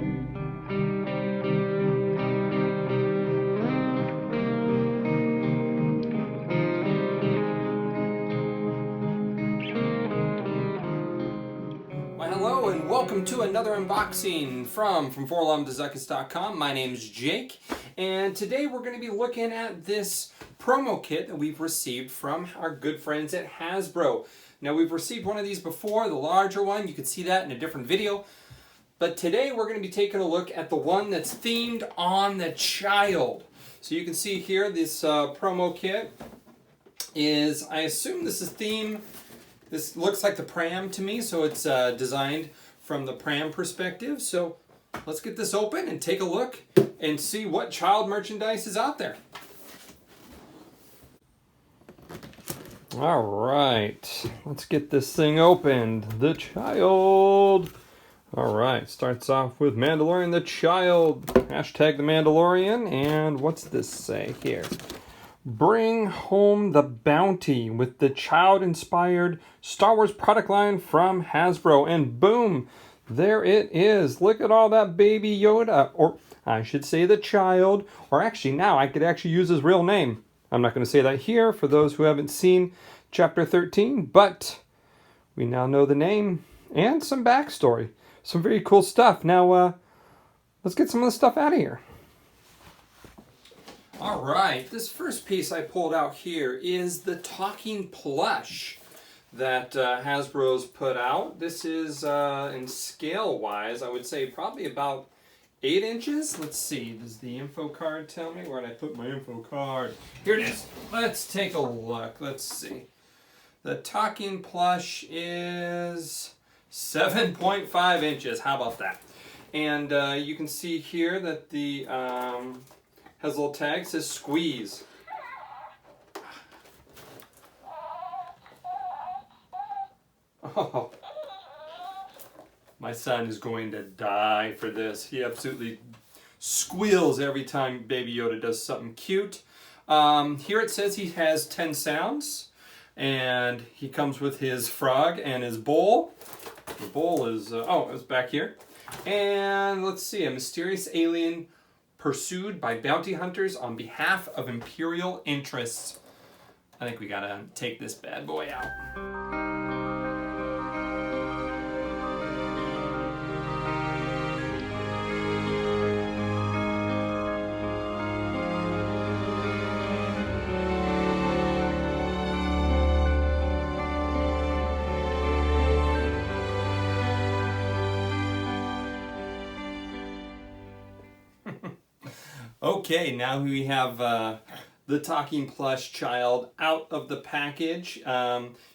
Well, hello and welcome to another unboxing from ForLumDezuckis.com. My name's Jake, and today we're going to be looking at this promo kit that we've received from our good friends at Hasbro. Now, we've received one of these before, the larger one. You can see that in a different video. But today we're going to be taking a look at the one that's themed on the child. So you can see here this promo kit is, I assume this is themed. This looks like the pram to me, so it's designed from the pram perspective. So let's get this open and take a look and see what child merchandise is out there. All right, let's get this thing opened. The child. All right, starts off with Mandalorian the child. Hashtag the Mandalorian. And what's this say here? Bring home the bounty with the child-inspired Star Wars product line from Hasbro. And boom, there it is. Look at all that baby Yoda, or I should say the child, or actually now I could actually use his real name. I'm not going to say that here for those who haven't seen Chapter 13, but we now know the name and some backstory. Some very cool stuff. Now, let's get some of the stuff out of here. All right, this first piece I pulled out here is the talking plush that Hasbro's put out. This is, in scale-wise, I would say probably about 8 inches. Let's see, does the info card tell me? Where did I put my info card? Here it is. Let's take a look. Let's see. The talking plush is 7.5 inches. How about that? And you can see here that the has a little tag, says squeeze. Oh, my son is going to die for this. He absolutely squeals every time Baby Yoda does something cute. Here it says he has 10 sounds, and he comes with his frog and his bowl. The bowl is, it's back here. And let's see, a mysterious alien pursued by bounty hunters on behalf of Imperial interests. I think we gotta take this bad boy out. Okay, now we have the talking plush child out of the package.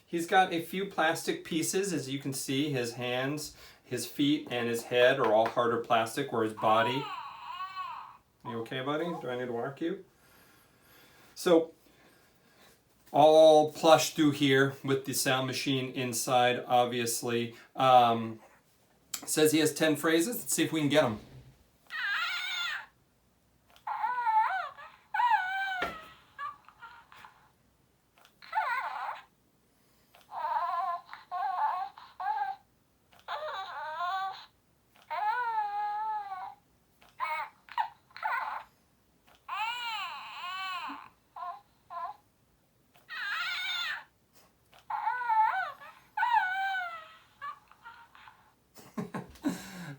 He's got a few plastic pieces, as you can see. His hands, his feet, and his head are all harder plastic, where his body... You okay, buddy? Do I need to walk you? So, all plush through here with the sound machine inside, obviously. Says he has 10 phrases. Let's see if we can get them.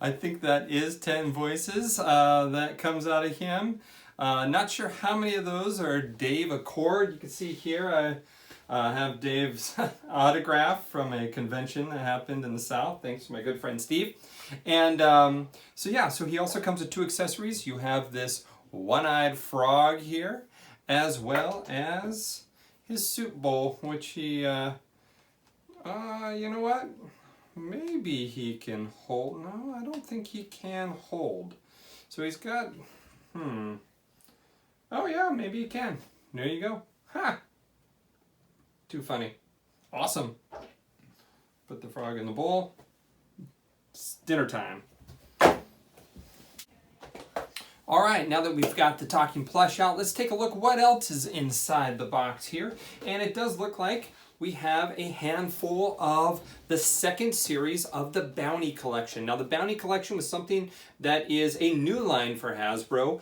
I think that is 10 voices that comes out of him. Not sure how many of those are Dave Accord. You can see here I have Dave's autograph from a convention that happened in the South, thanks to my good friend Steve. And so he also comes with 2 accessories. You have this one-eyed frog here, as well as his soup bowl, which he, you know what? Maybe he can hold. No, I don't think he can hold. So he's got, Oh yeah, maybe he can. There you go. Ha! Too funny. Awesome. Put the frog in the bowl. It's dinner time. All right, now that we've got the talking plush out, let's take a look what else is inside the box here. And it does look like we have a handful of the second series of the Bounty Collection. Now, the Bounty Collection was something that is a new line for Hasbro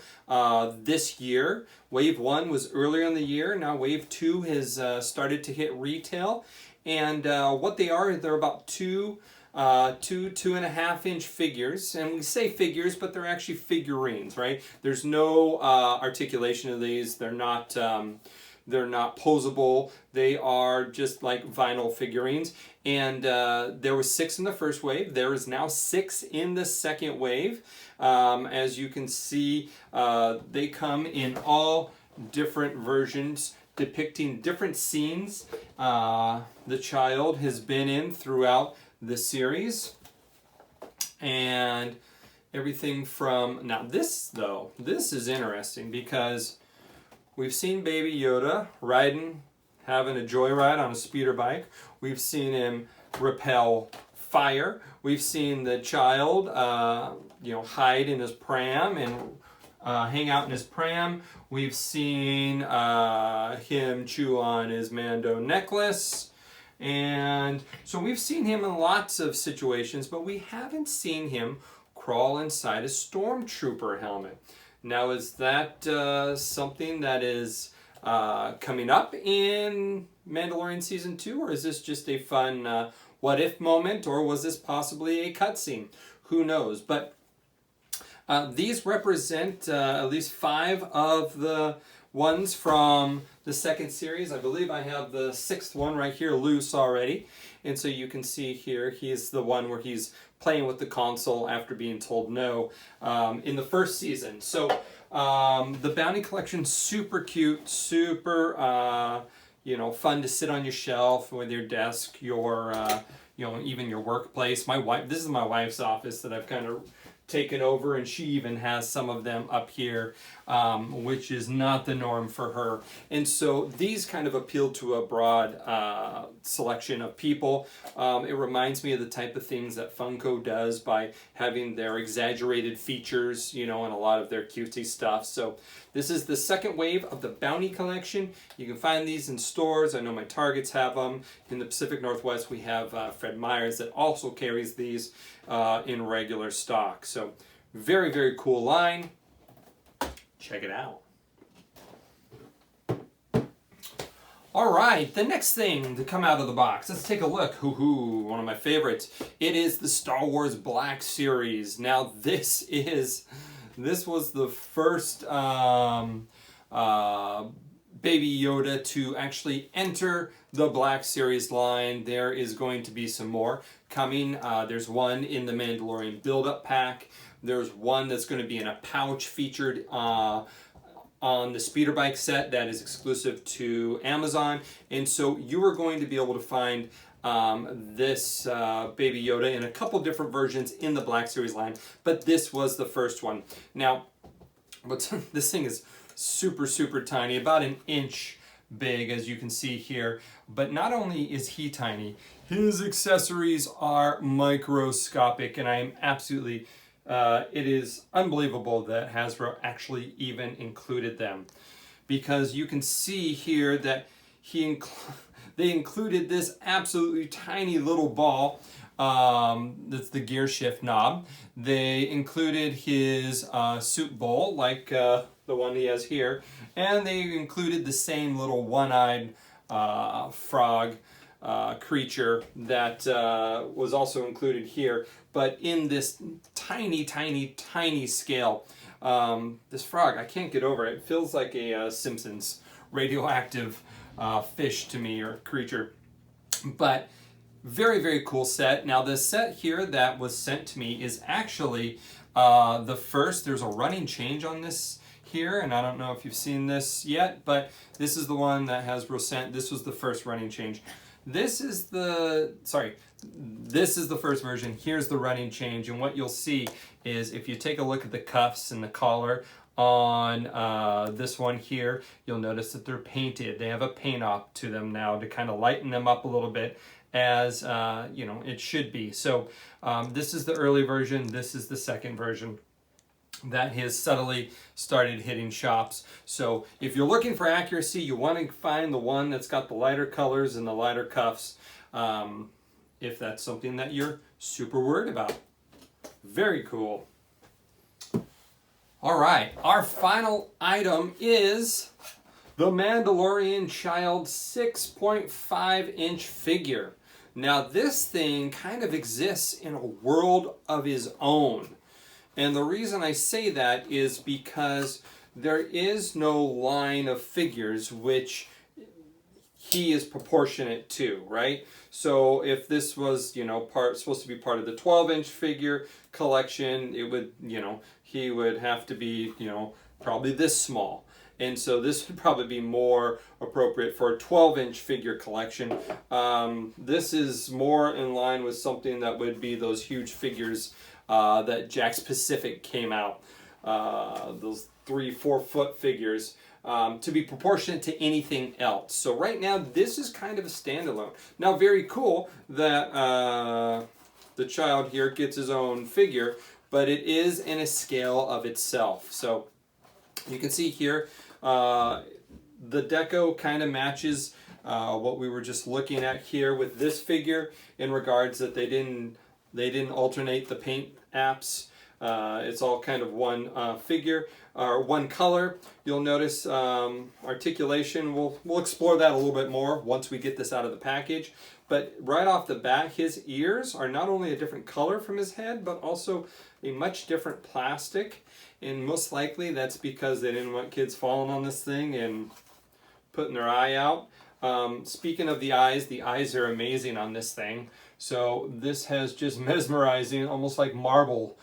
this year. Wave 1 was earlier in the year. Now Wave 2 has started to hit retail. And what they are, they're about two and a half inch figures, and we say figures, but they're actually figurines, right? There's no articulation of these. They're not posable. They are just like vinyl figurines. And there was 6 in the first wave. There is now 6 in the second wave. As you can see, they come in all different versions, depicting different scenes the child has been in throughout the series. And everything from, now this is interesting because we've seen Baby Yoda having a joyride on a speeder bike. We've seen him repel fire. We've seen the child hide in his pram and hang out in his pram. We've seen him chew on his Mando necklace. And so we've seen him in lots of situations, but we haven't seen him crawl inside a stormtrooper helmet. Now, is that something that is coming up in Mandalorian Season 2, or is this just a fun what-if moment, or was this possibly a cutscene? Who knows? But these represent at least 5 of the ones from the second series. I believe I have the 6th one right here loose already. And so you can see here, he's the one where he's playing with the console after being told no in the first season. So the Bounty Collection, super cute, super fun to sit on your shelf with your desk, your even your workplace. This is my wife's office that I've kind of taken over, and she even has some of them up here, which is not the norm for her. And so these kind of appeal to a broad selection of people. It reminds me of the type of things that Funko does by having their exaggerated features, and a lot of their cutesy stuff. So this is the second wave of the Bounty Collection. You can find these in stores. I know my Targets have them. In the Pacific Northwest, we have Fred Meyer's that also carries these in regular stock. So very, very cool line. Check it out. All right, the next thing to come out of the box. Let's take a look. One of my favorites. It is the Star Wars Black Series. Now this was the first Baby Yoda to actually enter the Black Series line. There is going to be some more coming. There's one in the Mandalorian build-up pack. There's one that's going to be in a pouch featured on the speeder bike set that is exclusive to Amazon. And so you are going to be able to find this Baby Yoda in a couple different versions in the Black Series line, but this was the first one. Now, this thing is super, super tiny, about an inch big, as you can see here. But not only is he tiny, his accessories are microscopic, and I am absolutely, it is unbelievable that Hasbro actually even included them. Because you can see here that they included this absolutely tiny little ball. That's the gear shift knob. They included his soup bowl, like the one he has here, and they included the same little one-eyed frog creature that was also included here, but in this tiny, tiny, tiny scale. This frog, I can't get over it. It feels like a Simpsons radioactive fish to me, or creature. But very, very cool set. Now the set here that was sent to me is actually the first. There's a running change on this here, and I don't know if you've seen this yet, but this is the one that Hasbro sent. This was the first running change. This is the first version. Here's the running change, and what you'll see is if you take a look at the cuffs and the collar on this one here, you'll notice that they're painted. They have a paint op to them now to kind of lighten them up a little bit, as it should be. So this is the early version. This is the second version. that has subtly started hitting shops. So if you're looking for accuracy, you want to find the one that's got the lighter colors and the lighter cuffs, if that's something that you're super worried about. Very cool. All right, our final item is the Mandalorian Child 6.5-inch figure. Now this thing kind of exists in a world of his own. And the reason I say that is because there is no line of figures which he is proportionate to, right? So if this was, supposed to be part of the 12-inch figure collection, it would, he would have to be, probably this small. And so this would probably be more appropriate for a 12-inch figure collection. This is more in line with something that would be those huge figures that Jakks Pacific came out. Those 3-4 foot figures. To be proportionate to anything else. So right now, this is kind of a standalone. Now, very cool that the child here gets his own figure, but it is in a scale of itself. So you can see here, the deco kind of matches what we were just looking at here with this figure in regards that they didn't alternate the paint apps. It's all kind of one figure, or one color. You'll notice articulation. We'll explore that a little bit more once we get this out of the package. But right off the bat, his ears are not only a different color from his head, but also a much different plastic. And most likely that's because they didn't want kids falling on this thing and putting their eye out. Speaking of the eyes are amazing on this thing. So this has just mesmerizing, almost like marble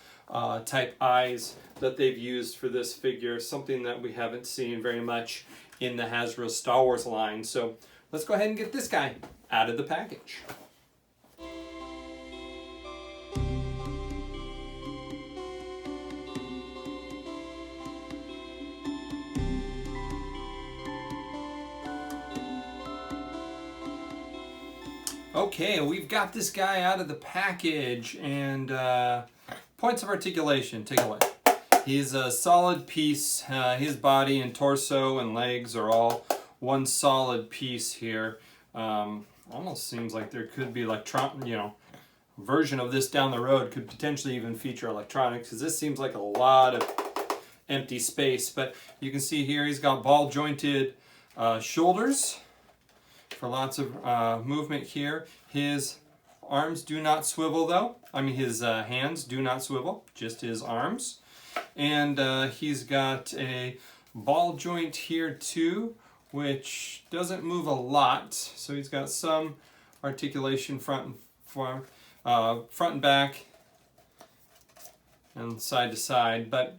type eyes that they've used for this figure, something that we haven't seen very much in the Hasbro Star Wars line. So let's go ahead and get this guy out of the package. Okay, we've got this guy out of the package, and points of articulation, take a look. He's a solid piece. His body and torso and legs are all one solid piece here. Almost seems like there could be version of this down the road could potentially even feature electronics, because this seems like a lot of empty space. But you can see here he's got ball jointed shoulders for lots of movement here. His arms do not swivel though. I mean, his hands do not swivel, just his arms. And he's got a ball joint here too, which doesn't move a lot. So he's got some articulation front and back and side to side, but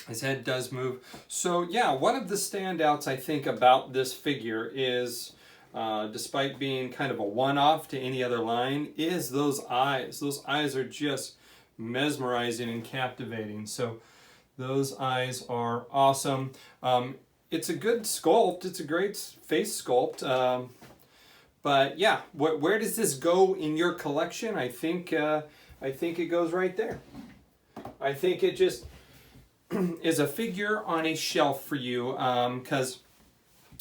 his head does move. So yeah, one of the standouts I think about this figure is, despite being kind of a one-off to any other line, is those eyes. Those eyes are just mesmerizing and captivating. So those eyes are awesome. It's a good sculpt. It's a great face sculpt. But yeah, where does this go in your collection? I think it goes right there. I think it just is a figure on a shelf for you, because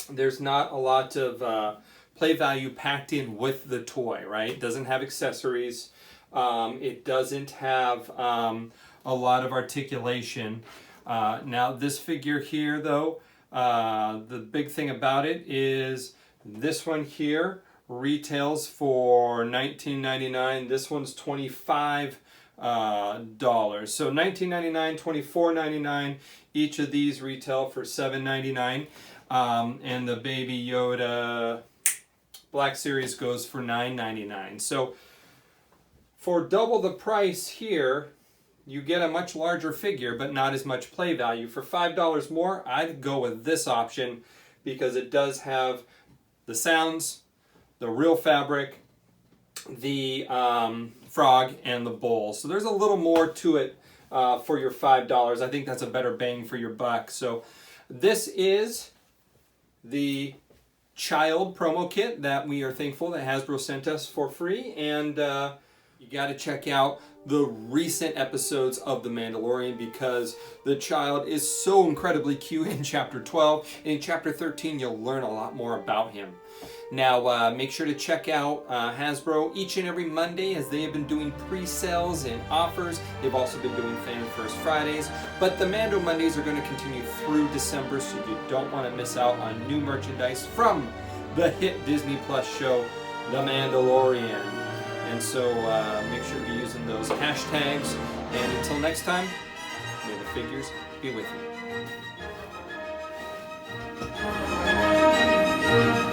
there's not a lot of play value packed in with the toy, right? It doesn't have accessories. It doesn't have a lot of articulation. Now this figure here though, the big thing about it is this one here retails for $19.99. This one's $25. So $19.99, $24.99. Each of these retail for $7.99. And the Baby Yoda Black Series goes for $9.99. So for double the price here, you get a much larger figure, but not as much play value. For $5 more, I'd go with this option because it does have the sounds, the real fabric, the frog, and the bowl. So there's a little more to it for your $5. I think that's a better bang for your buck. So this is the child promo kit that we are thankful that Hasbro sent us for free, and You got to check out the recent episodes of The Mandalorian because the child is so incredibly cute in Chapter 12. And in Chapter 13, you'll learn a lot more about him. Now, make sure to check out Hasbro each and every Monday as they have been doing pre-sales and offers. They've also been doing Fan First Fridays. But the Mando Mondays are going to continue through December, so you don't want to miss out on new merchandise from the hit Disney Plus show, The Mandalorian. And so make sure to be using those hashtags. And until next time, may the figures be with you.